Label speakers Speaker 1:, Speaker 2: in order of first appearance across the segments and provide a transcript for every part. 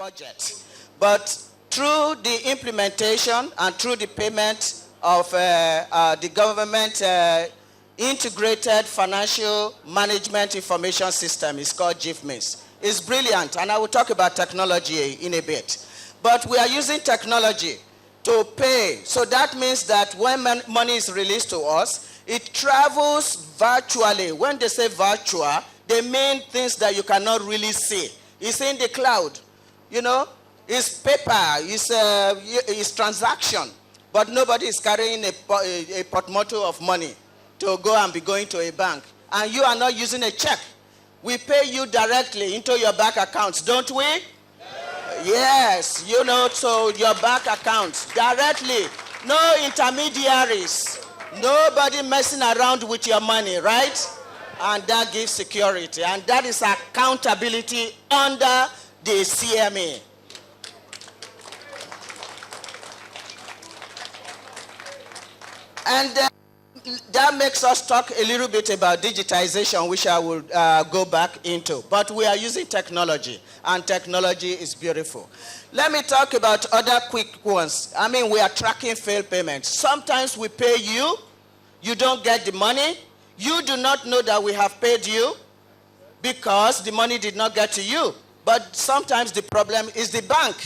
Speaker 1: budget. But through the implementation and through the payment of the government integrated financial management information system, is called GIFMIS. It's brilliant, and I will talk about technology in a bit. But we are using technology to pay. So that means that when money is released to us, it travels virtually. When they say virtual, they mean things that you cannot really see. It's in the cloud. You know, it's paper, it's transaction. But nobody is carrying a portmanteau of money to go and be going to a bank. And you are not using a check. We pay you directly into your bank accounts, don't we? Yes, you know, so your bank accounts directly. No intermediaries. Nobody messing around with your money, right? And that gives security. And that is accountability under the CMA. And that makes us talk a little bit about digitization, which I will go back into. But we are using technology, and technology is beautiful. Let me talk about other quick ones. I mean, we are tracking failed payments. Sometimes we pay you, you don't get the money. You do not know that we have paid you because the money did not get to you. But sometimes the problem is the bank,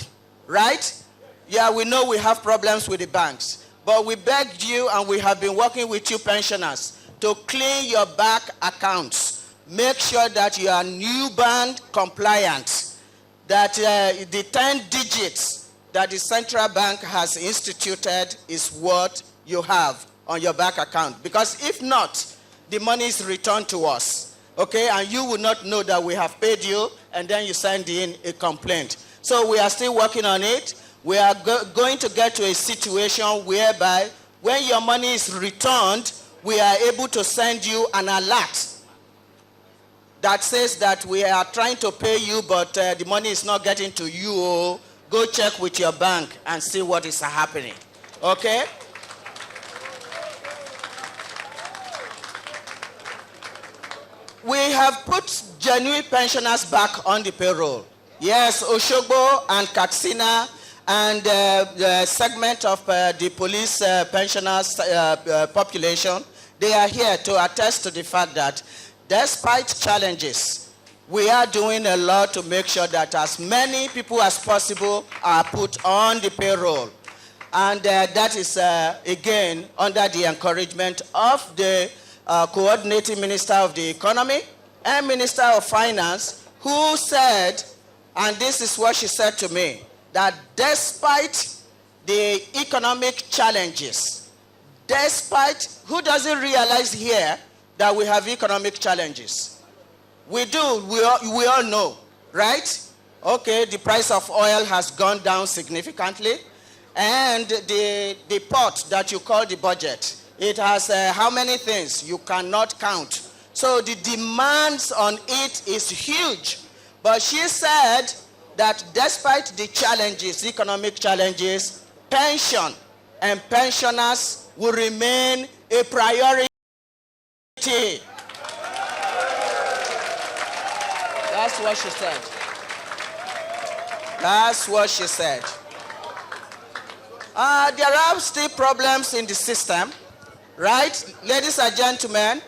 Speaker 1: right? Yeah, we know we have problems with the banks. But we begged you, and we have been working with you pensioners to clean your bank accounts. Make sure that you are new band compliant, that the 10 digits that the central bank has instituted is what you have on your bank account. Because if not, the money is returned to us, okay? And you will not know that we have paid you, and then you send in a complaint. So we are still working on it. We are going to get to a situation whereby when your money is returned, we are able to send you an alert that says that we are trying to pay you, but the money is not getting to you. Go check with your bank and see what is happening, okay? We have put genuine pensioners back on the payroll. Yes, Oshogbo and Katsina and the segment of the police pensioners population, they are here to attest to the fact that despite challenges, we are doing a lot to make sure that as many people as possible are put on the payroll. And that is, again, under the encouragement of the coordinating Minister of the Economy and Minister of Finance, who said, and this is what she said to me, that despite the economic challenges, despite, who doesn't realize here that we have economic challenges? We do, we all know, right? Okay, the price of oil has gone down significantly, and the pot that you call the budget, it has how many things? You cannot count. So the demands on it is huge. But she said that despite the challenges, economic challenges, pension and pensioners will remain a priority. That's what she said. That's what she said. There are still problems in the system, right? Ladies and gentlemen,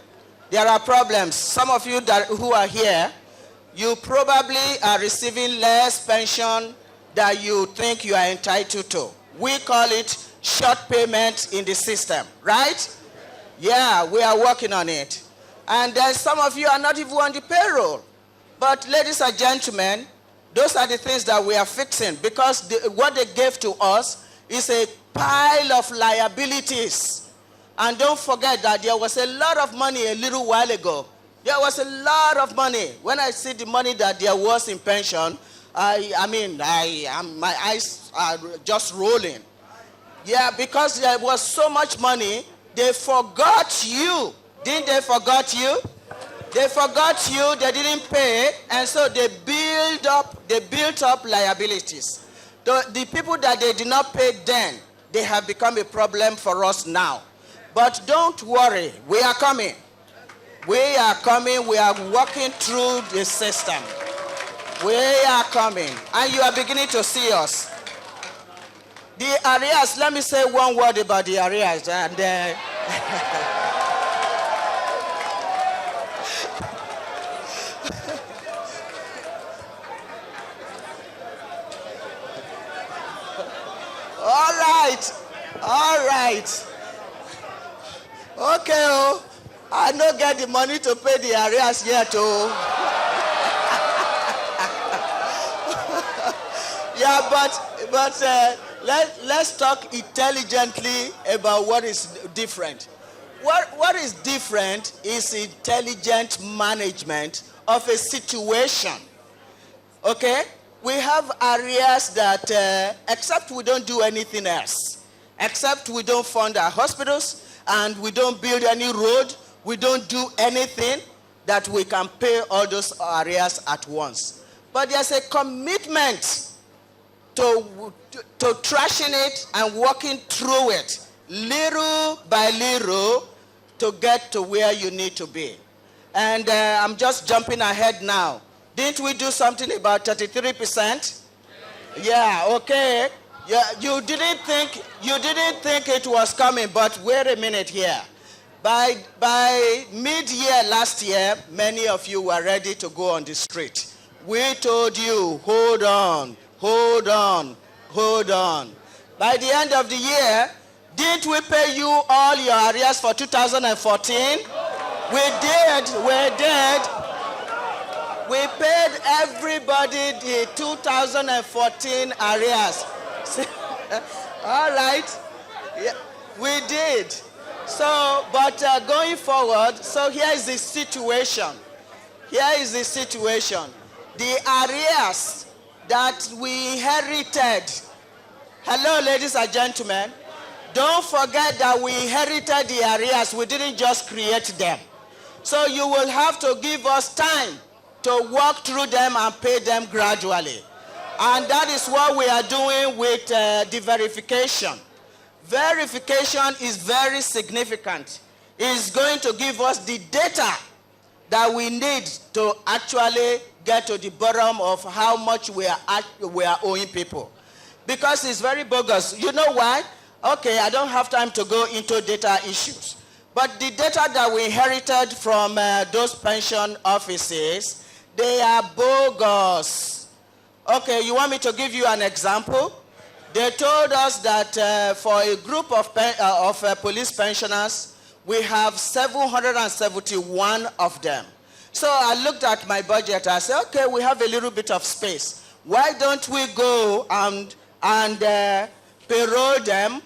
Speaker 1: there are problems. Some of you who are here, you probably are receiving less pension than you think you are entitled to. We call it short payment in the system, right? Yeah, we are working on it. And then some of you are not even on the payroll. But ladies and gentlemen, those are the things that we are fixing, because what they gave to us is a pile of liabilities. And don't forget that there was a lot of money a little while ago. There was a lot of money. When I see the money that there was in pension, my eyes are just rolling. Yeah, because there was so much money, they forgot you. Didn't they forget you? They forgot you, they didn't pay, and so they built up liabilities. The people that they did not pay then, they have become a problem for us now. But don't worry, we are coming. We are coming, we are working through the system. We are coming, and you are beginning to see us. The arrears, let me say one word about the arrears. And all right. Okay, oh, I don't get the money to pay the arrears yet, oh. Yeah, but let's talk intelligently about what is different. What is different is intelligent management of a situation. Okay? We have areas that, except we don't do anything else, except we don't fund our hospitals, and we don't build any road, we don't do anything, that we can pay all those areas at once. But there's a commitment to trashing it and working through it, little by little, to get to where you need to be. And I'm just jumping ahead now. Didn't we do something about 33%? Yeah, okay. Yeah, you didn't think it was coming, but wait a minute here. By mid-year last year, many of you were ready to go on the street. We told you, hold on. By the end of the year, didn't we pay you all your arrears for 2014? We did. We paid everybody the 2014 arrears. All right. Yeah, we did. So, but going forward, so here is the situation. The arrears that we inherited. Hello, ladies and gentlemen. Don't forget that we inherited the arrears. We didn't just create them. So you will have to give us time to walk through them and pay them gradually. And that is what we are doing with the verification. Verification is very significant. It's going to give us the data that we need to actually get to the bottom of how much we are owing people. Because it's very bogus. You know why? Okay, I don't have time to go into data issues. But the data that we inherited from those pension offices, they are bogus. Okay, you want me to give you an example? They told us that for a group of police pensioners, we have 771 of them. So I looked at my budget. I said, okay, we have a little bit of space. Why don't we go and payroll them?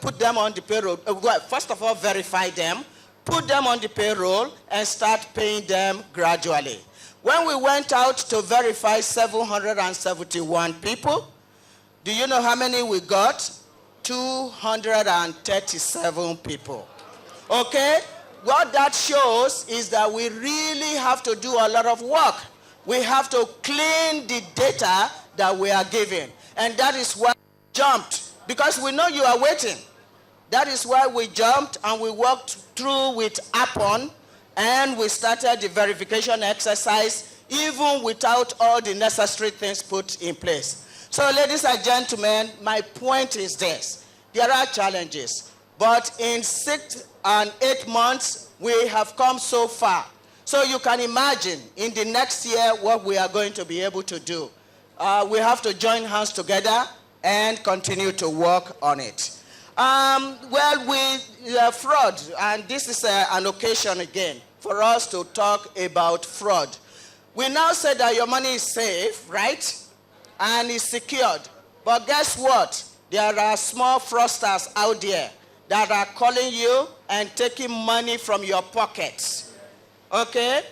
Speaker 1: Put them on the payroll. Well, first of all, verify them, put them on the payroll, and start paying them gradually. When we went out to verify 771 people, do you know how many we got? 237 people. Okay? What that shows is that we really have to do a lot of work. We have to clean the data that we are giving. And that is why we jumped, because we know you are waiting. That is why we jumped and we worked through with Appon, and we started the verification exercise even without all the necessary things put in place. So, ladies and gentlemen, my point is this. There are challenges, but in 6 and 8 months, we have come so far. So you can imagine in the next year what we are going to be able to do. We have to join hands together and continue to work on it. Fraud, and this is an occasion again for us to talk about fraud. We now say that your money is safe, right? And is secured. But guess what? There are small fraudsters out there that are calling you and taking money from your pockets. Okay?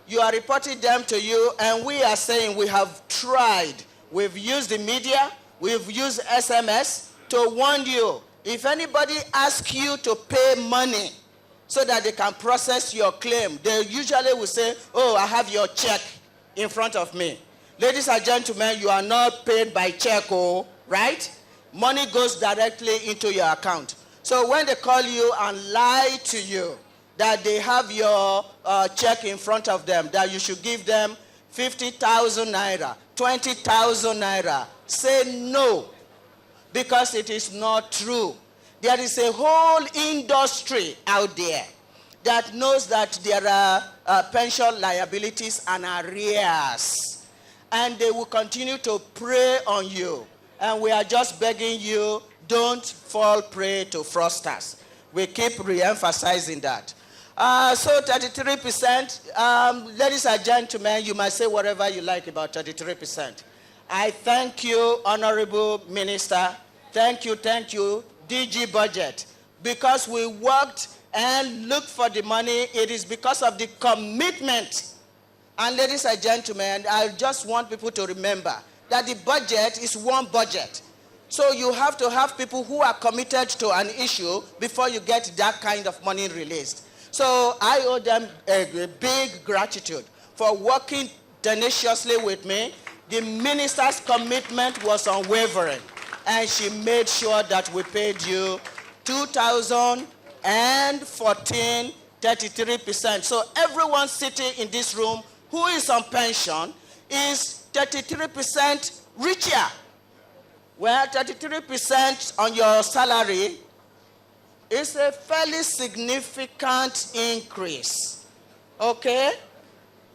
Speaker 1: You are reporting them to you, and we are saying we have tried. We've used the media, we've used SMS to warn you. If anybody asks you to pay money so that they can process your claim, they usually will say, oh, I have your check in front of me. Ladies and gentlemen, you are not paid by check, right? Money goes directly into your account. So when they call you and lie to you that they have your check in front of them, that you should give them 50,000 naira, 20,000 naira. Say no, because it is not true. There is a whole industry out there that knows that there are pension liabilities and arrears. And they will continue to prey on you. And we are just begging you, don't fall prey to fraudsters. We keep re-emphasizing that. So 33%, ladies and gentlemen, you might say whatever you like about 33%. I thank you, Honorable Minister. Thank you, DG Budget. Because we worked and looked for the money, it is because of the commitment. And ladies and gentlemen, I just want people to remember that the budget is one budget. So you have to have people who are committed to an issue before you get that kind of money released. So I owe them a big gratitude for working tenaciously with me. The minister's commitment was unwavering, and she made sure that we paid you 2014, 33%. So everyone sitting in this room who is on pension is 33% richer. Well, 33% on your salary is a fairly significant increase. Okay?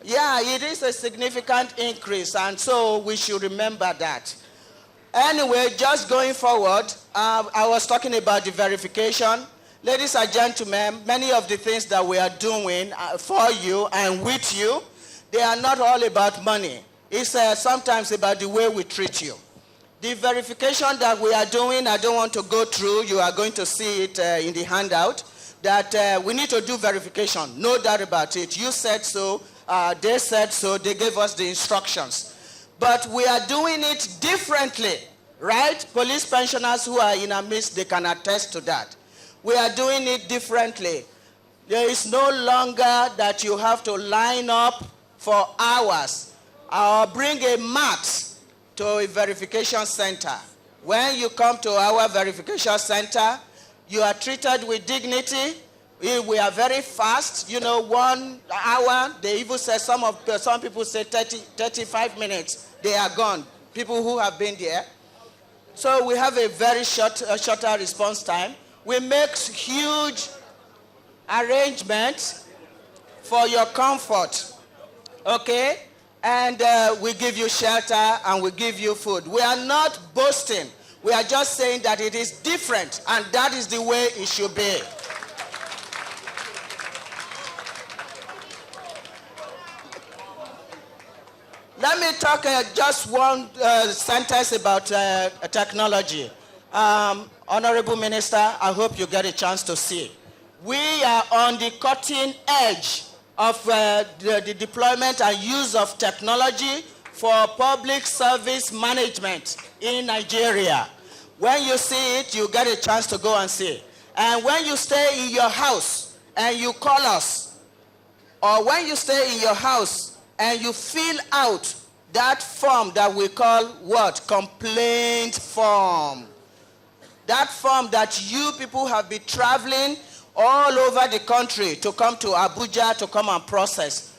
Speaker 1: Yeah, it is a significant increase, and so we should remember that. Anyway, just going forward, I was talking about the verification. Ladies and gentlemen, many of the things that we are doing for you and with you, they are not all about money. It's sometimes about the way we treat you. The verification that we are doing, I don't want to go through. You are going to see it in the handout, that we need to do verification. No doubt about it. You said so. They said so. They gave us the instructions. But we are doing it differently, right? Police pensioners who are in our midst, they can attest to that. We are doing it differently. There is no longer that you have to line up for hours or bring a mat to a verification center. When you come to our verification center, you are treated with dignity. We are very fast, 1 hour. They even say some people say 35 minutes. They are gone. People who have been there. So we have a very shorter response time. We make huge arrangements for your comfort. Okay? And we give you shelter and we give you food. We are not boasting. We are just saying that it is different, and that is the way it should be. Let me talk just one sentence about technology. Honorable Minister, I hope you get a chance to see. We are on the cutting edge of the deployment and use of technology for public service management in Nigeria. When you see it, you get a chance to go and see. And when you stay in your house and you call us, or when you stay in your house and you fill out that form that we call what? Complaint form. That form that you people have been traveling all over the country to come to Abuja to come and process.